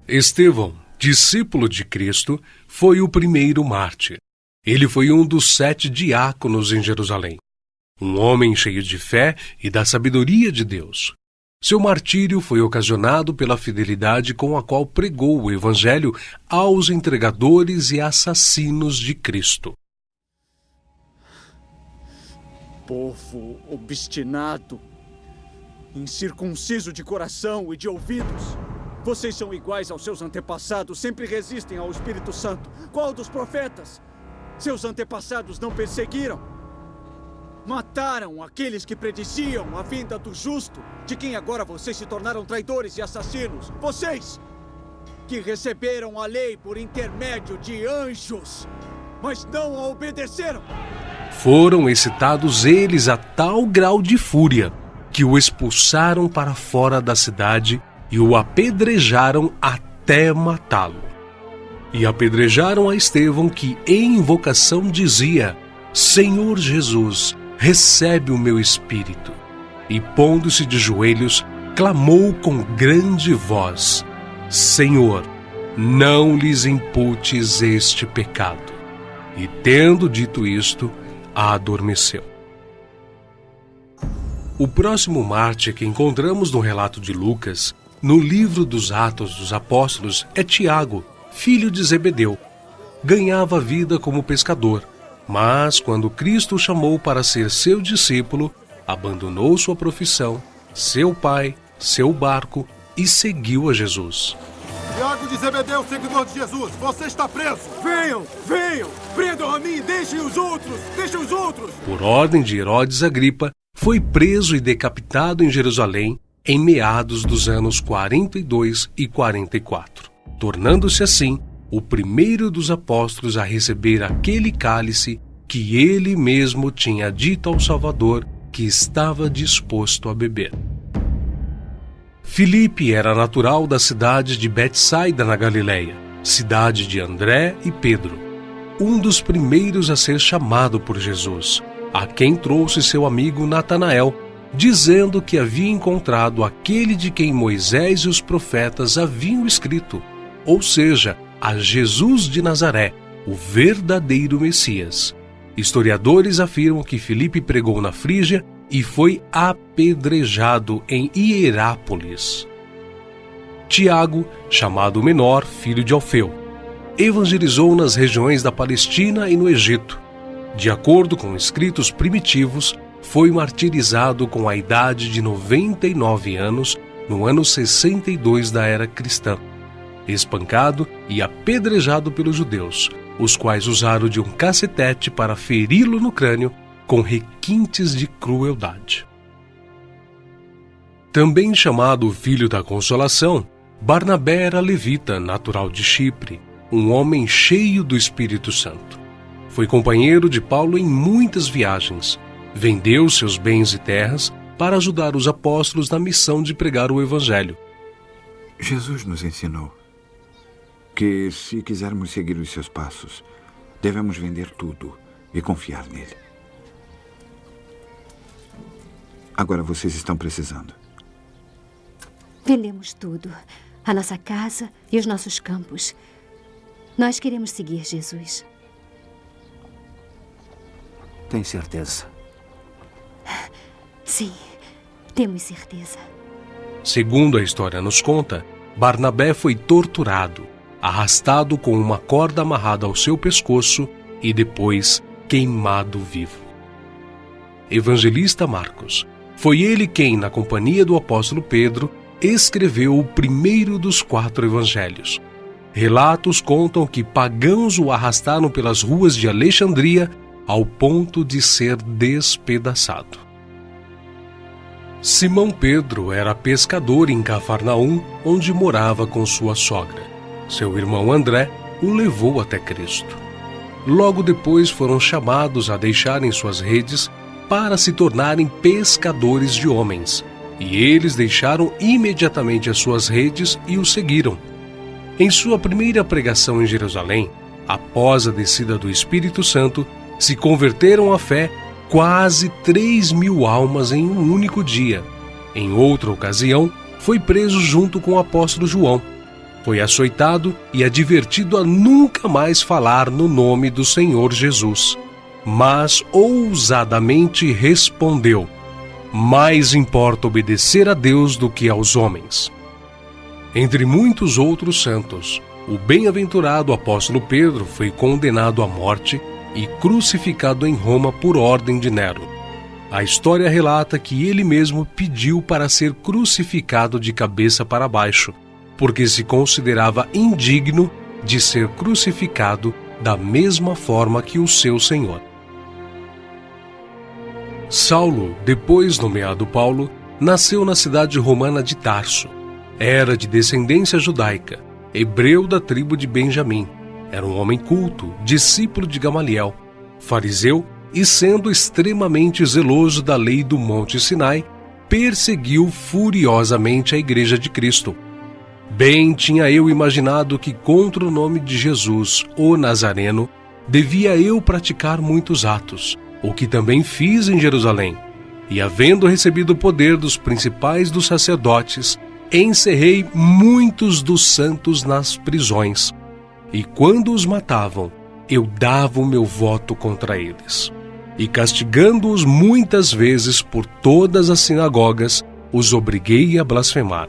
Estevão, discípulo de Cristo, foi o primeiro mártir. Ele foi um dos 7 diáconos em Jerusalém. Um homem cheio de fé e da sabedoria de Deus. Seu martírio foi ocasionado pela fidelidade com a qual pregou o Evangelho aos entregadores e assassinos de Cristo. Povo obstinado, incircunciso de coração e de ouvidos. Vocês são iguais aos seus antepassados, sempre resistem ao Espírito Santo. Qual dos profetas? Seus antepassados não perseguiram? Mataram aqueles que prediciam a vinda do justo, de quem agora vocês se tornaram traidores e assassinos. Vocês, que receberam a lei por intermédio de anjos, mas não a obedeceram. Foram excitados eles a tal grau de fúria que o expulsaram para fora da cidade e o apedrejaram até matá-lo. E apedrejaram a Estevão, que em invocação dizia: Senhor Jesus, recebe o meu espírito. E pondo-se de joelhos, clamou com grande voz: Senhor, não lhes imputes este pecado. E tendo dito isto, adormeceu. O próximo mártir que encontramos no relato de Lucas, no livro dos Atos dos Apóstolos, é Tiago, filho de Zebedeu. Ganhava vida como pescador, mas quando Cristo o chamou para ser seu discípulo, abandonou sua profissão, seu pai, seu barco e seguiu a Jesus. Tiago de Zebedeu, seguidor de Jesus, você está preso! Venham! Prendam a mim, deixem os outros! Por ordem de Herodes Agripa, foi preso e decapitado em Jerusalém em meados dos anos 42 e 44, tornando-se assim o primeiro dos apóstolos a receber aquele cálice que ele mesmo tinha dito ao Salvador que estava disposto a beber. Filipe era natural da cidade de Betsaida, na Galileia, cidade de André e Pedro, um dos primeiros a ser chamado por Jesus, a quem trouxe seu amigo Natanael, dizendo que havia encontrado aquele de quem Moisés e os profetas haviam escrito, ou seja, a Jesus de Nazaré, o verdadeiro Messias. Historiadores afirmam que Filipe pregou na Frígia e foi apedrejado em Hierápolis. Tiago, chamado Menor, filho de Alfeu, evangelizou nas regiões da Palestina e no Egito. De acordo com escritos primitivos, foi martirizado com a idade de 99 anos, no ano 62 da era cristã, espancado e apedrejado pelos judeus, os quais usaram de um cacetete para feri-lo no crânio com requintes de crueldade. Também chamado Filho da Consolação, Barnabé era levita, natural de Chipre, um homem cheio do Espírito Santo. Foi companheiro de Paulo em muitas viagens. Vendeu seus bens e terras para ajudar os apóstolos na missão de pregar o Evangelho. Jesus nos ensinou que, se quisermos seguir os seus passos, devemos vender tudo e confiar nele. Agora vocês estão precisando. Vendemos tudo, a nossa casa e os nossos campos. Nós queremos seguir Jesus. Tem certeza? Sim, temos certeza. Segundo a história nos conta, Barnabé foi torturado, arrastado com uma corda amarrada ao seu pescoço e depois queimado vivo. Evangelista Marcos. Foi ele quem, na companhia do apóstolo Pedro, escreveu o primeiro dos 4 evangelhos. Relatos contam que pagãos o arrastaram pelas ruas de Alexandria ao ponto de ser despedaçado. Simão Pedro era pescador em Cafarnaum, onde morava com sua sogra. Seu irmão André o levou até Cristo. Logo depois foram chamados a deixarem suas redes para se tornarem pescadores de homens, e eles deixaram imediatamente as suas redes e o seguiram. Em sua primeira pregação em Jerusalém, após a descida do Espírito Santo, se converteram à fé quase 3.000 almas em um único dia. Em outra ocasião, foi preso junto com o apóstolo João. Foi açoitado e advertido a nunca mais falar no nome do Senhor Jesus. Mas ousadamente respondeu: mais importa obedecer a Deus do que aos homens. Entre muitos outros santos, o bem-aventurado apóstolo Pedro foi condenado à morte e crucificado em Roma por ordem de Nero. A história relata que ele mesmo pediu para ser crucificado de cabeça para baixo, porque se considerava indigno de ser crucificado da mesma forma que o seu Senhor. Saulo, depois nomeado Paulo, nasceu na cidade romana de Tarso. Era de descendência judaica, hebreu da tribo de Benjamim. Era um homem culto, discípulo de Gamaliel, fariseu e, sendo extremamente zeloso da lei do Monte Sinai, perseguiu furiosamente a Igreja de Cristo. Bem tinha eu imaginado que contra o nome de Jesus, o Nazareno, devia eu praticar muitos atos, o que também fiz em Jerusalém. E, havendo recebido o poder dos principais dos sacerdotes, encerrei muitos dos santos nas prisões. E quando os matavam, eu dava o meu voto contra eles. E castigando-os muitas vezes por todas as sinagogas, os obriguei a blasfemar.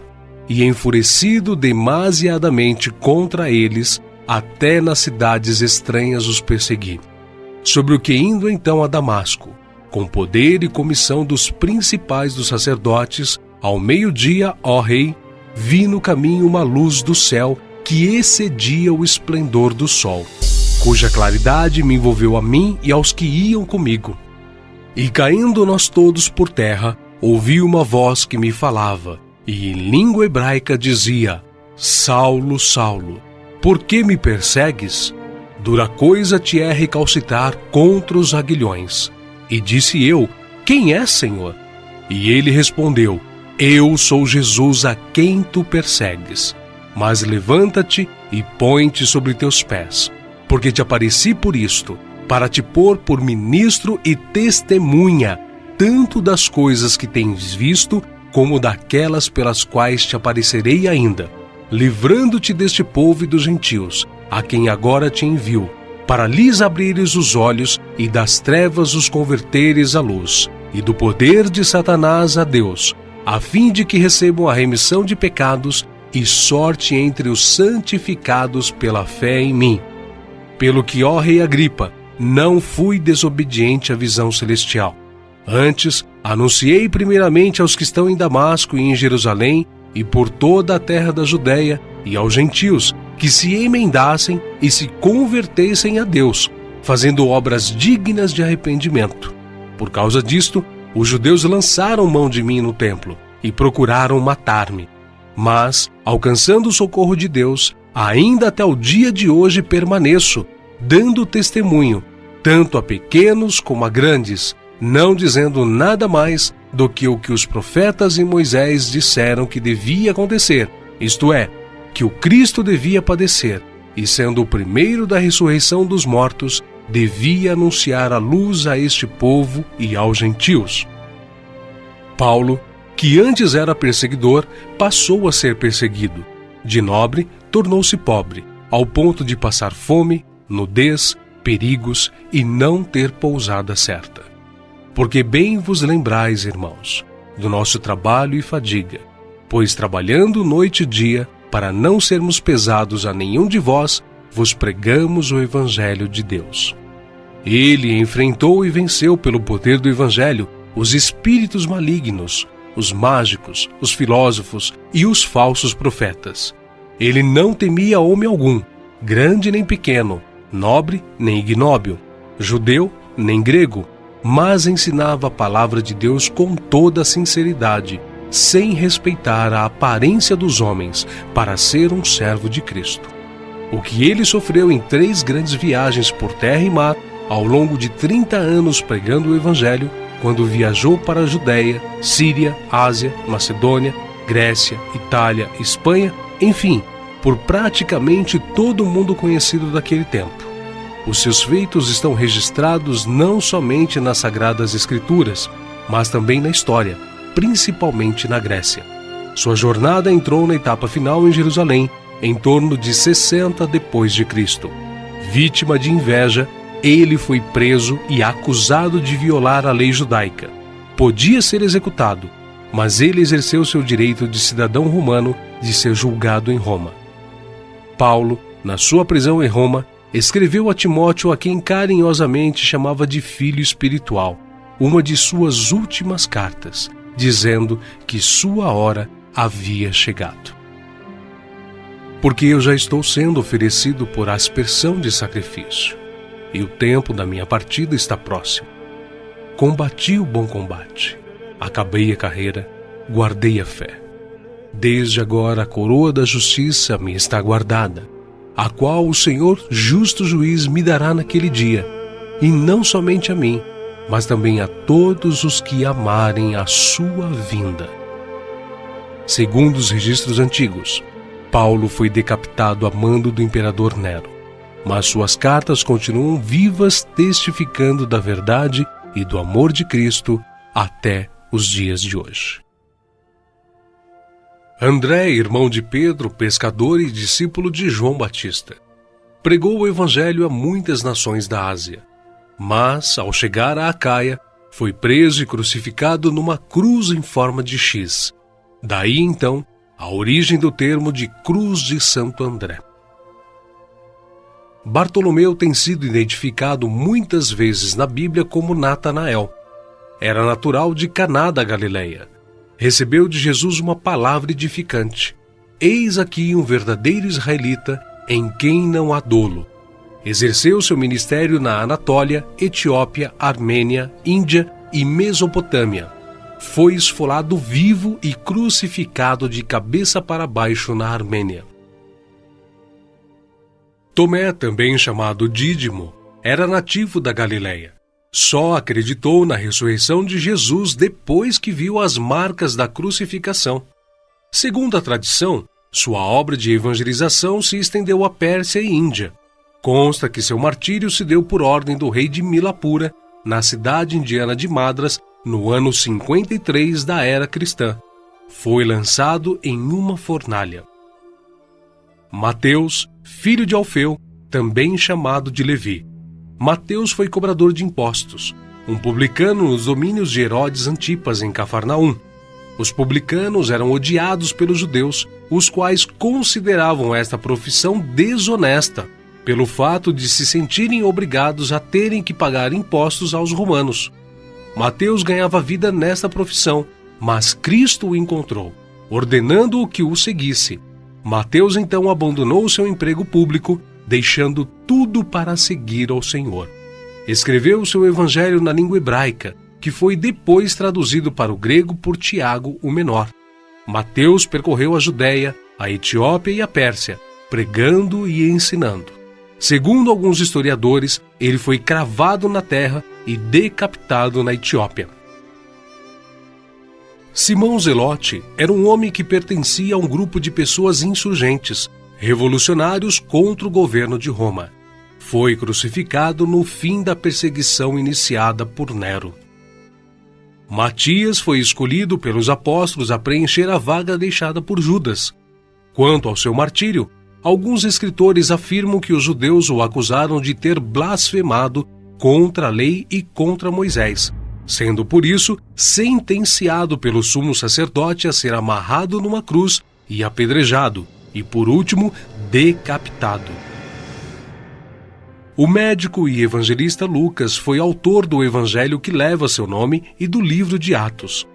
E enfurecido demasiadamente contra eles, até nas cidades estranhas os persegui. Sobre o que, indo então a Damasco, com poder e comissão dos principais dos sacerdotes, ao meio-dia, ó rei, vi no caminho uma luz do céu que excedia o esplendor do sol, cuja claridade me envolveu a mim e aos que iam comigo. E caindo nós todos por terra, ouvi uma voz que me falava, e em língua hebraica dizia: Saulo, Saulo, por que me persegues? Dura coisa te é recalcitrar contra os aguilhões. E disse eu: quem é, Senhor? E ele respondeu: eu sou Jesus a quem tu persegues. Mas levanta-te e põe-te sobre teus pés, porque te apareci por isto, para te pôr por ministro e testemunha, tanto das coisas que tens visto, como daquelas pelas quais te aparecerei ainda, livrando-te deste povo e dos gentios, a quem agora te envio, para lhes abrires os olhos e das trevas os converteres à luz, e do poder de Satanás a Deus, a fim de que recebam a remissão de pecados e sorte entre os santificados pela fé em mim. Pelo que, ó rei Agripa, não fui desobediente à visão celestial. Antes, anunciei primeiramente aos que estão em Damasco e em Jerusalém, e por toda a terra da Judéia, e aos gentios, que se emendassem e se convertessem a Deus, fazendo obras dignas de arrependimento. Por causa disto, os judeus lançaram mão de mim no templo e procuraram matar-me. Mas, alcançando o socorro de Deus, ainda até o dia de hoje permaneço, dando testemunho, tanto a pequenos como a grandes, não dizendo nada mais do que o que os profetas e Moisés disseram que devia acontecer, isto é, que o Cristo devia padecer, e sendo o primeiro da ressurreição dos mortos, devia anunciar a luz a este povo e aos gentios. Paulo, que antes era perseguidor, passou a ser perseguido. De nobre, tornou-se pobre, ao ponto de passar fome, nudez, perigos e não ter pousada certa. Porque bem vos lembrais, irmãos, do nosso trabalho e fadiga, pois trabalhando noite e dia, para não sermos pesados a nenhum de vós, vos pregamos o Evangelho de Deus. Ele enfrentou e venceu pelo poder do Evangelho os espíritos malignos, os mágicos, os filósofos e os falsos profetas. Ele não temia homem algum, grande nem pequeno, nobre nem ignóbil, judeu nem grego, mas ensinava a palavra de Deus com toda a sinceridade, sem respeitar a aparência dos homens, para ser um servo de Cristo. O que ele sofreu em 3 grandes viagens por terra e mar, ao longo de 30 anos pregando o Evangelho, quando viajou para a Judéia, Síria, Ásia, Macedônia, Grécia, Itália, Espanha, enfim, por praticamente todo o mundo conhecido daquele tempo. Os seus feitos estão registrados não somente nas Sagradas Escrituras, mas também na história, principalmente na Grécia. Sua jornada entrou na etapa final em Jerusalém, em torno de 60 depois de Cristo. Vítima de inveja, ele foi preso e acusado de violar a lei judaica. Podia ser executado, mas ele exerceu seu direito de cidadão romano de ser julgado em Roma. Paulo, na sua prisão em Roma, escreveu a Timóteo, a quem carinhosamente chamava de filho espiritual, uma de suas últimas cartas, dizendo que sua hora havia chegado. Porque eu já estou sendo oferecido por aspersão de sacrifício, e o tempo da minha partida está próximo. Combati o bom combate, acabei a carreira, guardei a fé. Desde agora a coroa da justiça me está guardada, a qual o Senhor, justo juiz, me dará naquele dia, e não somente a mim, mas também a todos os que amarem a sua vinda. Segundo os registros antigos, Paulo foi decapitado a mando do imperador Nero, mas suas cartas continuam vivas, testificando da verdade e do amor de Cristo até os dias de hoje. André, irmão de Pedro, pescador e discípulo de João Batista, pregou o evangelho a muitas nações da Ásia, mas, ao chegar a Acaia, foi preso e crucificado numa cruz em forma de X. Daí, então, a origem do termo de Cruz de Santo André. Bartolomeu tem sido identificado muitas vezes na Bíblia como Natanael. Era natural de Caná da Galileia. Recebeu de Jesus uma palavra edificante. Eis aqui um verdadeiro israelita em quem não há dolo. Exerceu seu ministério na Anatólia, Etiópia, Armênia, Índia e Mesopotâmia. Foi esfolado vivo e crucificado de cabeça para baixo na Armênia. Tomé, também chamado Dídimo, era nativo da Galileia. Só acreditou na ressurreição de Jesus depois que viu as marcas da crucificação. Segundo a tradição, sua obra de evangelização se estendeu à Pérsia e Índia. Consta que seu martírio se deu por ordem do rei de Milapura, na cidade indiana de Madras, no ano 53 da era cristã. Foi lançado em uma fornalha. Mateus, filho de Alfeu, também chamado de Levi. Mateus foi cobrador de impostos, um publicano nos domínios de Herodes Antipas em Cafarnaum. Os publicanos eram odiados pelos judeus, os quais consideravam esta profissão desonesta, pelo fato de se sentirem obrigados a terem que pagar impostos aos romanos. Mateus ganhava vida nesta profissão, mas Cristo o encontrou, ordenando-o que o seguisse. Mateus então abandonou seu emprego público, deixando tudo para seguir ao Senhor. Escreveu seu evangelho na língua hebraica, que foi depois traduzido para o grego por Tiago o Menor. Mateus percorreu a Judéia, a Etiópia e a Pérsia, pregando e ensinando. Segundo alguns historiadores, ele foi cravado na terra e decapitado na Etiópia. Simão Zelote era um homem que pertencia a um grupo de pessoas insurgentes, revolucionários contra o governo de Roma. Foi crucificado no fim da perseguição iniciada por Nero. Matias foi escolhido pelos apóstolos a preencher a vaga deixada por Judas. Quanto ao seu martírio, alguns escritores afirmam que os judeus o acusaram de ter blasfemado contra a lei e contra Moisés, sendo por isso sentenciado pelo sumo sacerdote a ser amarrado numa cruz e apedrejado, e por último, decapitado. O médico e evangelista Lucas foi autor do evangelho que leva seu nome e do livro de Atos.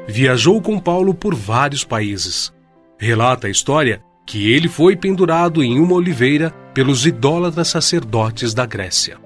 Viajou com Paulo por vários países. Relata a história que ele foi pendurado em uma oliveira pelos idólatras sacerdotes da Grécia.